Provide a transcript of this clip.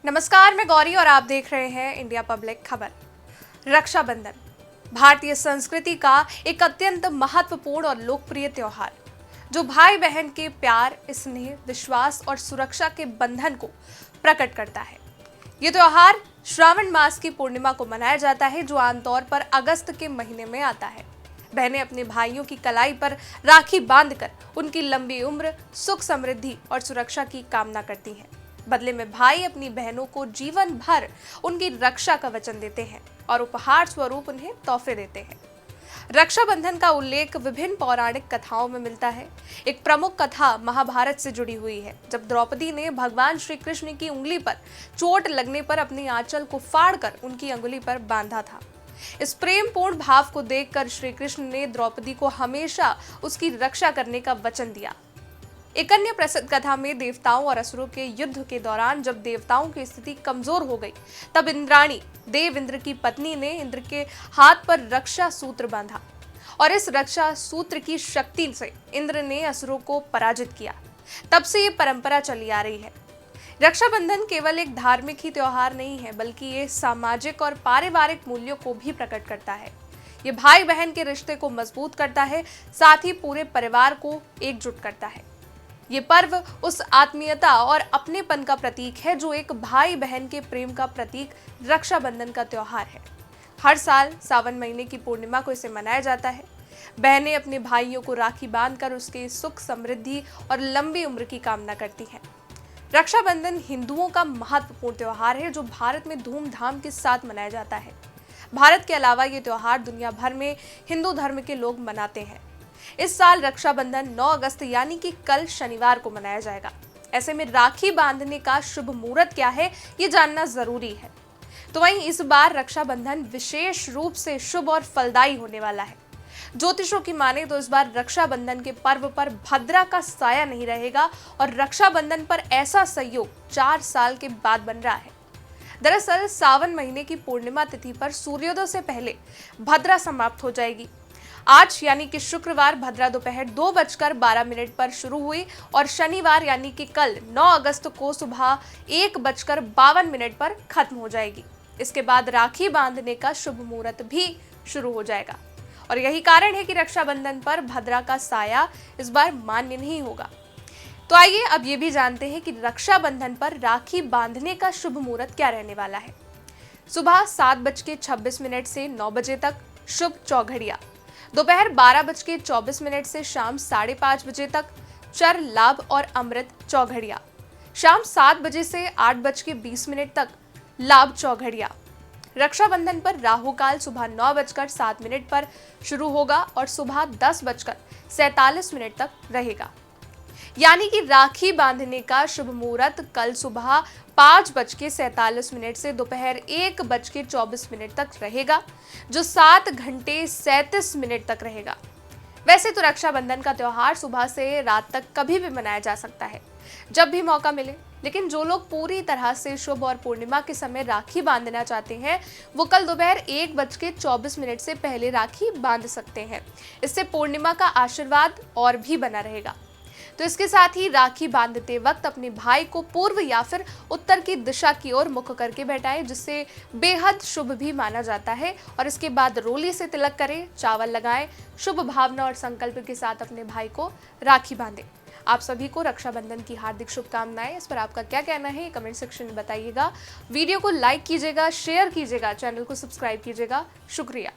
नमस्कार, मैं गौरी और आप देख रहे हैं इंडिया पब्लिक खबर। रक्षाबंधन भारतीय संस्कृति का एक अत्यंत महत्वपूर्ण और लोकप्रिय त्योहार, जो भाई बहन के प्यार, स्नेह, विश्वास और सुरक्षा के बंधन को प्रकट करता है। ये त्योहार श्रावण मास की पूर्णिमा को मनाया जाता है, जो आमतौर पर अगस्त के महीने में आता है। बहनें अपने भाइयों की कलाई पर राखी बांधकर उनकी लंबी उम्र, सुख समृद्धि और सुरक्षा की कामना करती हैं। बदले में भाई अपनी बहनों को जीवन भर उनकी रक्षा का वचन देते हैं और उपहार स्वरूप उन्हें तोहफे देते हैं। रक्षाबंधन का उल्लेख विभिन्न पौराणिक कथाओं में मिलता है। एक प्रमुख कथा महाभारत से जुड़ी हुई है, जब द्रौपदी ने भगवान श्री कृष्ण की उंगली पर चोट लगने पर अपनी आंचल को फाड़कर उनकी अंगुली पर बांधा था। इस प्रेमपूर्ण भाव को देखकर श्री कृष्ण ने द्रौपदी को हमेशा उसकी रक्षा करने का वचन दिया। एक अन्य प्रसिद्ध कथा में देवताओं और असुरों के युद्ध के दौरान जब देवताओं की स्थिति कमजोर हो गई, तब इंद्राणी, देव इंद्र की पत्नी, ने इंद्र के हाथ पर रक्षा सूत्र बांधा और इस रक्षा सूत्र की शक्ति से इंद्र ने असुरों को पराजित किया। तब से ये परंपरा चली आ रही है। रक्षाबंधन केवल एक धार्मिक ही त्योहार नहीं है, बल्कि ये सामाजिक और पारिवारिक मूल्यों को भी प्रकट करता है। ये भाई बहन के रिश्ते को मजबूत करता है, साथ ही पूरे परिवार को एकजुट करता है। ये पर्व उस आत्मीयता और अपनेपन का प्रतीक है जो एक भाई बहन के प्रेम का प्रतीक रक्षाबंधन का त्योहार है। हर साल सावन महीने की पूर्णिमा को इसे मनाया जाता है। बहनें अपने भाइयों को राखी बांधकर उसके सुख, समृद्धि और लंबी उम्र की कामना करती हैं। रक्षाबंधन हिंदुओं का महत्वपूर्ण त्योहार है, जो भारत में धूमधाम के साथ मनाया जाता है। भारत के अलावा ये त्योहार दुनिया भर में हिंदू धर्म के लोग मनाते हैं। इस साल रक्षाबंधन 9 अगस्त यानी कि कल शनिवार को मनाया जाएगा। ऐसे में राखी बांधने का शुभ मुहूर्त क्या है, ये जानना जरूरी है। तो वहीं इस बार रक्षाबंधन विशेष रूप से शुभ और फलदायी होने वाला है। ज्योतिषों की माने तो इस बार रक्षाबंधन के पर्व पर भद्रा का साया नहीं रहेगा और रक्षाबंधन पर ऐसा संयोग 4 साल के बाद बन रहा है। दरअसल सावन महीने की पूर्णिमा तिथि पर सूर्योदय से पहले भद्रा समाप्त हो जाएगी। आज यानी कि शुक्रवार भद्रा दोपहर 2:12 पर शुरू हुई और शनिवार यानी कि कल 9 अगस्त को सुबह 1:52 पर खत्म हो जाएगी। इसके बाद राखी बांधने का शुभ मुहूर्त भी शुरू हो जाएगा और यही कारण है कि रक्षाबंधन पर भद्रा का साया इस बार मान्य नहीं होगा। तो आइए अब ये भी जानते हैं कि रक्षाबंधन पर राखी बांधने का शुभ मुहूर्त क्या रहने वाला है। सुबह 7:26 से 9 बजे तक शुभ चौघड़िया, दोपहर 12:24 से शाम 5:30 बजे तक चर, लाभ और अमृत चौघड़िया, शाम 7 बजे से 8:20 तक लाभ चौघड़िया। रक्षाबंधन पर राहु काल सुबह 9:07 पर शुरू होगा और सुबह 10:47 तक रहेगा। यानी कि राखी बांधने का शुभ मुहूर्त कल सुबह 5:47 से दोपहर 1:24 तक रहेगा, जो 7 घंटे 37 मिनट तक रहेगा। वैसे तो रक्षाबंधन का त्योहार सुबह से रात तक कभी भी मनाया जा सकता है, जब भी मौका मिले। लेकिन जो लोग पूरी तरह से शुभ और पूर्णिमा के समय राखी बांधना चाहते हैं, वो कल दोपहर 1:24 से पहले राखी बांध सकते हैं। इससे पूर्णिमा का आशीर्वाद और भी बना रहेगा। तो इसके साथ ही राखी बांधते वक्त अपने भाई को पूर्व या फिर उत्तर की दिशा की ओर मुख करके बैठाएं, जिससे बेहद शुभ भी माना जाता है। और इसके बाद रोली से तिलक करें, चावल लगाएं, शुभ भावना और संकल्प के साथ अपने भाई को राखी बांधें। आप सभी को रक्षाबंधन की हार्दिक शुभकामनाएं। इस पर आपका क्या कहना है, कमेंट सेक्शन में बताइएगा। वीडियो को लाइक कीजिएगा, शेयर कीजिएगा, चैनल को सब्सक्राइब कीजिएगा। शुक्रिया।